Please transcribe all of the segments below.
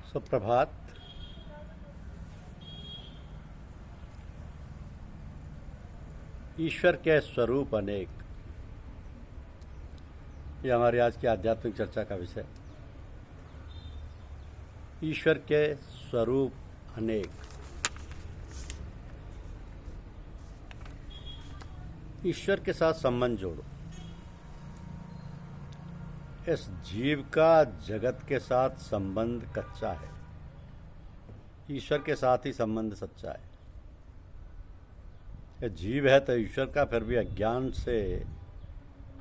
सुप्रभात। ईश्वर के स्वरूप अनेक, ये हमारी आज की आध्यात्मिक चर्चा का विषय। ईश्वर के स्वरूप अनेक। ईश्वर के साथ संबंध जोड़ो। इस जीव का जगत के साथ संबंध कच्चा है, ईश्वर के साथ ही संबंध सच्चा है। ये जीव है तो ईश्वर का, फिर भी अज्ञान से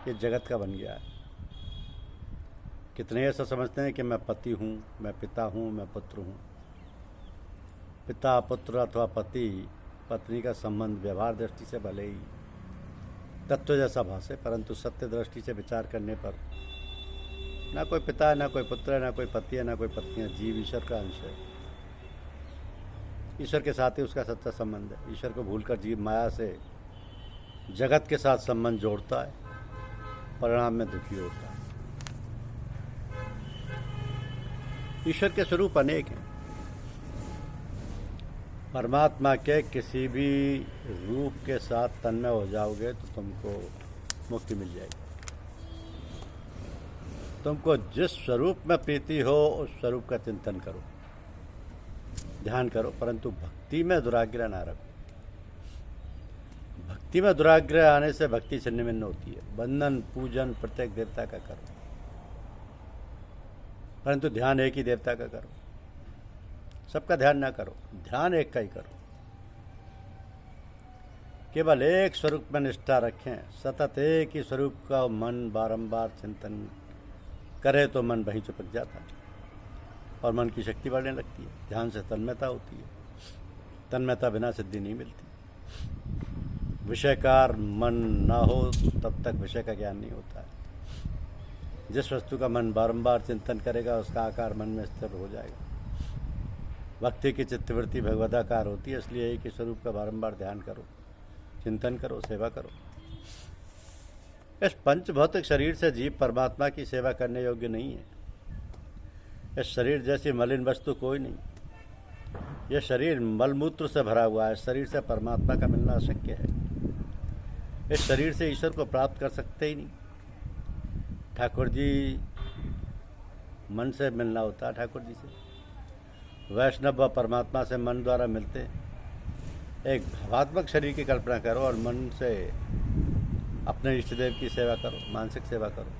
ये जगत का बन गया है। कितने ऐसा समझते हैं कि मैं पति हूँ, मैं पिता हूँ, मैं पुत्र हूँ। पिता पुत्र अथवा पति पत्नी का संबंध व्यवहार दृष्टि से भले ही तत्व जैसा भाषे, परंतु सत्य दृष्टि से विचार करने पर ना कोई पिता है, ना कोई पुत्र है, ना कोई पति है, ना कोई पत्नी है। जीव ईश्वर का अंश है, ईश्वर के साथ ही उसका सच्चा संबंध है। ईश्वर को भूलकर जीव माया से जगत के साथ संबंध जोड़ता है, परिणाम में दुखी होता है। ईश्वर के स्वरूप अनेक हैं। परमात्मा के किसी भी रूप के साथ तन्मय हो जाओगे तो तुमको मुक्ति मिल जाएगी। तुमको जिस स्वरूप में प्रीति हो उस स्वरूप का चिंतन करो, ध्यान करो, परंतु भक्ति में दुराग्रह ना रखो। भक्ति में दुराग्रह आने से भक्ति छिन्न भिन्न होती है। बंधन पूजन प्रत्येक देवता का करो, परंतु ध्यान एक ही देवता का करो। सबका ध्यान ना करो, ध्यान एक का ही करो। केवल एक स्वरूप में निष्ठा रखें। सतत एक ही स्वरूप का मन बारंबार चिंतन करे तो मन वहीं चिपक जाता है और मन की शक्ति बढ़ने लगती है। ध्यान से तन्मयता होती है, तन्मयता बिना सिद्धि नहीं मिलती। विषयकार मन ना हो तब तक विषय का ज्ञान नहीं होता है। जिस वस्तु का मन बारंबार चिंतन करेगा उसका आकार मन में स्थिर हो जाएगा। भक्ति की चित्तवृत्ति भगवदाकार होती है, इसलिए एक ही स्वरूप का बारंबार ध्यान करो, चिंतन करो, सेवा करो। इस पंच भौतिक शरीर से जीव परमात्मा की सेवा करने योग्य नहीं है। इस शरीर जैसी मलिन वस्तु कोई नहीं। यह शरीर मलमूत्र से भरा हुआ है। इस शरीर से परमात्मा का मिलना अशक्य है। इस शरीर से ईश्वर को प्राप्त कर सकते ही नहीं। ठाकुर जी मन से मिलना होता है, ठाकुर जी से। वैष्णव व परमात्मा से मन द्वारा मिलते हैं। एक भावात्मक शरीर की कल्पना करो और मन से अपने इष्ट देव की सेवा करो, मानसिक सेवा करो।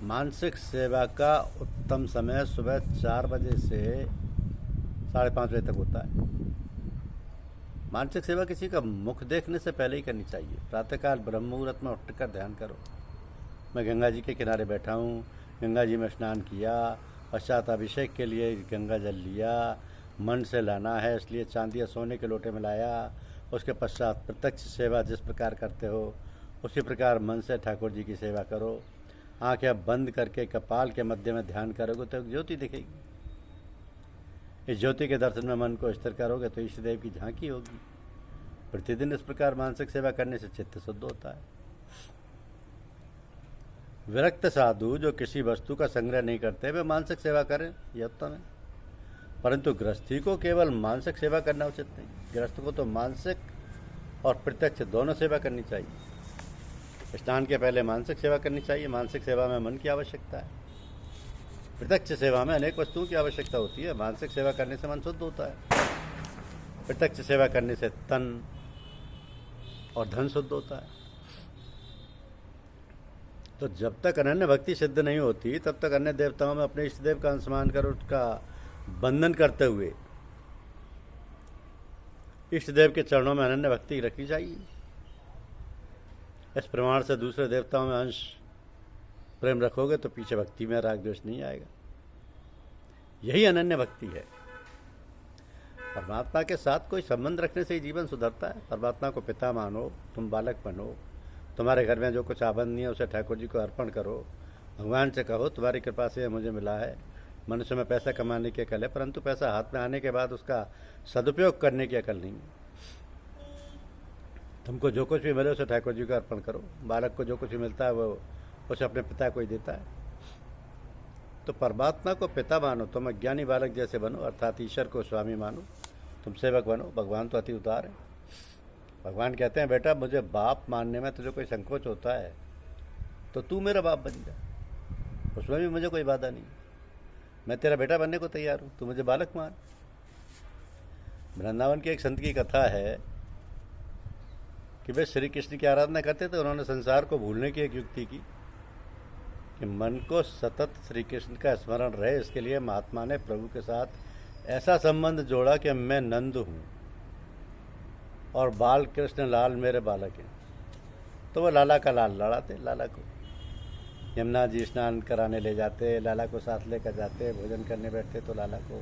मानसिक सेवा का उत्तम समय सुबह 4 बजे से 5:30 बजे तक होता है। मानसिक सेवा किसी का मुख देखने से पहले ही करनी चाहिए। प्रातःकाल ब्रह्म मुहूर्त में उठकर ध्यान करो। मैं गंगा जी के किनारे बैठा हूँ, गंगा जी में स्नान किया, पश्चात अभिषेक के लिए गंगा जल लिया, मन से लाना है इसलिए चांदी या सोने के लोटे में लाया। उसके पश्चात प्रत्यक्ष सेवा जिस प्रकार करते हो उसी प्रकार मन से ठाकुर जी की सेवा करो। आंखें बंद करके कपाल के मध्य में ध्यान करोगे तो एक ज्योति दिखेगी। इस ज्योति के दर्शन में मन को स्थिर करोगे तो इष्ट देव की झांकी होगी। प्रतिदिन इस प्रकार मानसिक सेवा करने से चित्त शुद्ध होता है। विरक्त साधु जो किसी वस्तु का संग्रह नहीं करते वे मानसिक सेवा करें, यह उत्तम है। परंतु गृहस्थी को केवल मानसिक सेवा करना उचित नहीं। गृहस्थ को तो मानसिक और प्रत्यक्ष दोनों सेवा करनी चाहिए। स्नान के पहले मानसिक सेवा करनी चाहिए। मानसिक सेवा में मन की आवश्यकता है। प्रत्यक्ष सेवा में अनेक वस्तुओं की आवश्यकता होती है। मानसिक सेवा करने से मन शुद्ध होता है। प्रत्यक्ष सेवा करने से तन और धन शुद्ध होता है। तो जब तक अनन्य भक्ति सिद्ध नहीं होती तब तक अन्य देवताओं में अपने इष्ट देव का अनुसमान कर उसका बंधन करते हुए इष्ट देव के चरणों में अनन्य भक्ति रखनी चाहिए। इस प्रमाण से दूसरे देवताओं में अंश प्रेम रखोगे तो पीछे भक्ति में राग द्वेष नहीं आएगा। यही अनन्य भक्ति है। परमात्मा के साथ कोई संबंध रखने से ही जीवन सुधरता है। परमात्मा को पिता मानो, तुम बालक बनो। तुम्हारे घर में जो कुछ आबंधी है उसे ठाकुर जी को अर्पण करो। भगवान से कहो तुम्हारी कृपा से मुझे मिला है। मनुष्य में पैसा कमाने की अकल है, परंतु पैसा हाथ में आने के बाद उसका सदुपयोग करने की अकल नहीं। तुमको जो कुछ भी मिले उसे ठाकुर जी को अर्पण करो। बालक को जो कुछ भी मिलता है वो उसे अपने पिता को ही देता है। तो परमात्मा को पिता मानो, तुम अज्ञानी बालक जैसे बनो, अर्थात ईश्वर को स्वामी मानो, तुम सेवक बनो। भगवान तो अति उदार है। भगवान कहते हैं बेटा मुझे बाप मानने में तुझे कोई संकोच होता है तो तू मेरा बाप बन जा, उसमें भी मुझे कोई बाधा नहीं। मैं तेरा बेटा बनने को तैयार हूँ, तू मुझे बालक मान। वृंदावन की एक संत की कथा है कि वे श्री कृष्ण की आराधना करते थे। उन्होंने संसार को भूलने की एक युक्ति की कि मन को सतत श्री कृष्ण का स्मरण रहे, इसके लिए महात्मा ने प्रभु के साथ ऐसा संबंध जोड़ा कि मैं नंद हूँ और बाल कृष्ण लाल मेरे बालक हैं। तो वो लाला का लाल लड़ाते, लाला को यमुना जी स्नान कराने ले जाते, लाला को साथ लेकर जाते, भोजन करने बैठते तो लाला को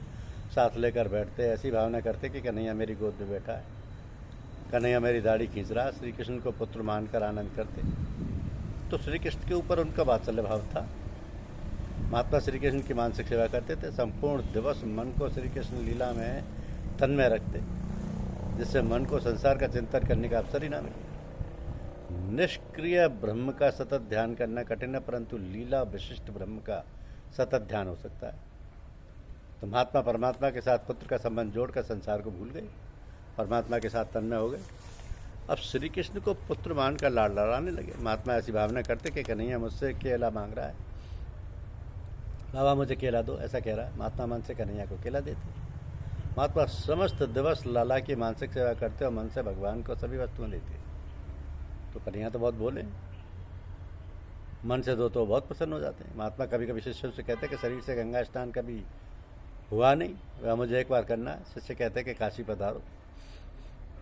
साथ लेकर बैठते, ऐसी भावना करते कि कन्हैया मेरी गोद में बैठा है, कन्हैया मेरी दाढ़ी खींच रहा। श्री कृष्ण को पुत्र मानकर आनंद करते। तो श्री कृष्ण के ऊपर उनका वात्सल्य भाव था। महात्मा श्री कृष्ण की मानसिक सेवा करते थे, संपूर्ण दिवस मन को श्री कृष्ण लीला में तन्मय रखते, जिससे मन को संसार का चिंतन करने का अवसर ही ना मिले। निष्क्रिय ब्रह्म का सतत ध्यान करना कठिन है, परंतु लीला विशिष्ट ब्रह्म का सतत ध्यान हो सकता है। तो महात्मा परमात्मा के साथ पुत्र का संबंध जोड़कर संसार को भूल गए, परमात्मा के साथ तन्मय हो गए। अब श्री कृष्ण को पुत्र मानकर लाड़ लड़ाने लगे। महात्मा ऐसी भावना करते कि कन्हैया मुझसे केला मांग रहा है, बाबा मुझे केला दो, ऐसा कह रहा है। महात्मा मन से कन्हैया को केला देते। महात्मा समस्त दिवस लाला की मानसिक सेवा करते और मन से भगवान को सभी वस्तुएं देते। तो कन्हैया तो बहुत बोले, मन से दो तो बहुत प्रसन्न हो जाते हैं। महात्मा कभी कभी शिष्यों से कहते कि शरीर से गंगा स्नान कभी हुआ नहीं, वह मुझे एक बार करना है। शिष्य कहते कि काशी पधारो।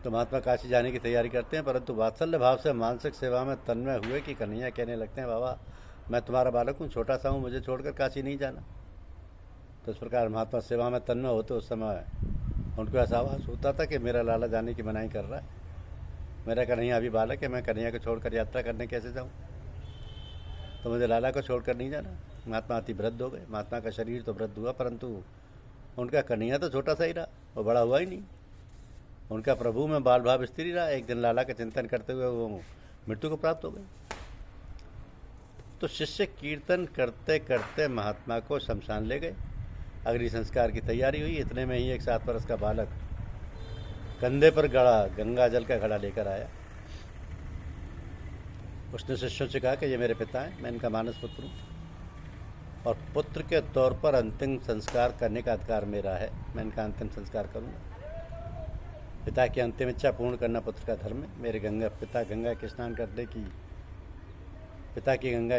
तो महात्मा काशी जाने की तैयारी करते हैं, परंतु वात्सल्य भाव से मानसिक सेवा में तन्मय हुए कि कन्हैया कहने लगते हैं बाबा मैं तुम्हारा बालक हूँ, छोटा सा हूँ, मुझे छोड़कर काशी नहीं जाना। तो इस प्रकार महात्मा सेवा में तन्मय होते उस समय उनको ऐसा आभास होता था कि मेरा लाला जाने की मनाही कर रहा है, मेरा कन्हैया अभी बालक है, मैं कन्हैया को छोड़कर यात्रा करने कैसे जाऊँ, तो मुझे लाला को छोड़कर नहीं जाना। महात्मा अति वृद्ध हो गए। महात्मा का शरीर तो वृद्ध हुआ, परंतु उनका कन्हैया तो छोटा सा ही रहा, वो बड़ा हुआ ही नहीं। उनका प्रभु में बाल भाव स्थिर ही रहा। एक दिन लाला का चिंतन करते हुए वो मृत्यु को प्राप्त हो गए। तो शिष्य कीर्तन करते करते महात्मा को शमशान ले गए। अग्नि संस्कार की तैयारी हुई। इतने में ही एक 7 वर्ष का बालक कंधे पर गंगा जल का घड़ा लेकर आया। उसने शिष्यों से कहा कि ये मेरे पिता हैं, मैं इनका मानस पुत्र हूँ और पुत्र के तौर पर अंतिम संस्कार करने का अधिकार मेरा है, मैं इनका अंतिम संस्कार करूँगा। पिता की अंतिम इच्छा पूर्ण करना पुत्र का धर्म है। मेरे पिता की गंगा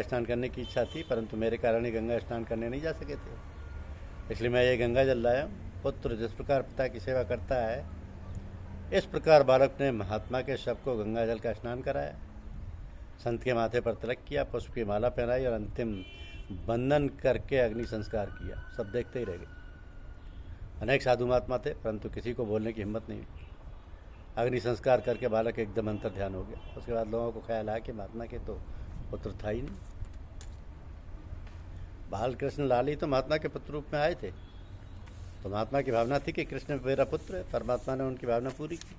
स्नान करने की इच्छा थी, परंतु मेरे कारण ही गंगा स्नान करने नहीं जा सके थे, इसलिए मैं ये गंगा जल लाया। पुत्र जिस प्रकार पिता की सेवा करता है, इस प्रकार बालक ने महात्मा के शव को गंगा जल का स्नान कराया, संत के माथे पर तिलक किया, पुष्प की माला पहनाई और अंतिम बंधन करके अग्नि संस्कार किया। सब देखते ही रह गए। अनेक साधु महात्मा थे, परंतु किसी को बोलने की हिम्मत नहीं। अग्नि संस्कार करके बालक एकदम अंतर ध्यान हो गया। उसके बाद लोगों को ख्याल आया कि महात्मा के तो पुत्र था ही नहीं। बाल कृष्ण लाल ही तो महात्मा के पुत्र रूप में आए थे। तो महात्मा की भावना थी कि कृष्ण मेरा पुत्र है। परमात्मा ने उनकी भावना पूरी की।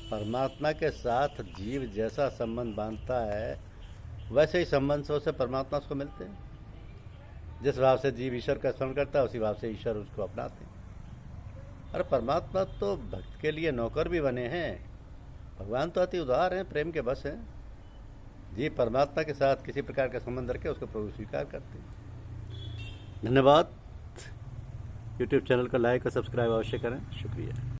परमात्मा के साथ जीव जैसा संबंध बांधता है, वैसे ही संबंध से उसे परमात्मा उसको मिलते हैं। जिस भाव से जीव ईश्वर का स्मरण करता है, उसी भाव से ईश्वर उसको अपनाते हैं। अरे परमात्मा तो भक्त के लिए नौकर भी बने हैं। भगवान तो अति उदार हैं, प्रेम के बस हैं। जीव परमात्मा के साथ किसी प्रकार का संबंध रखे उसको प्रभु स्वीकार करते हैं। धन्यवाद। यूट्यूब चैनल को लाइक और सब्सक्राइब अवश्य करें। शुक्रिया।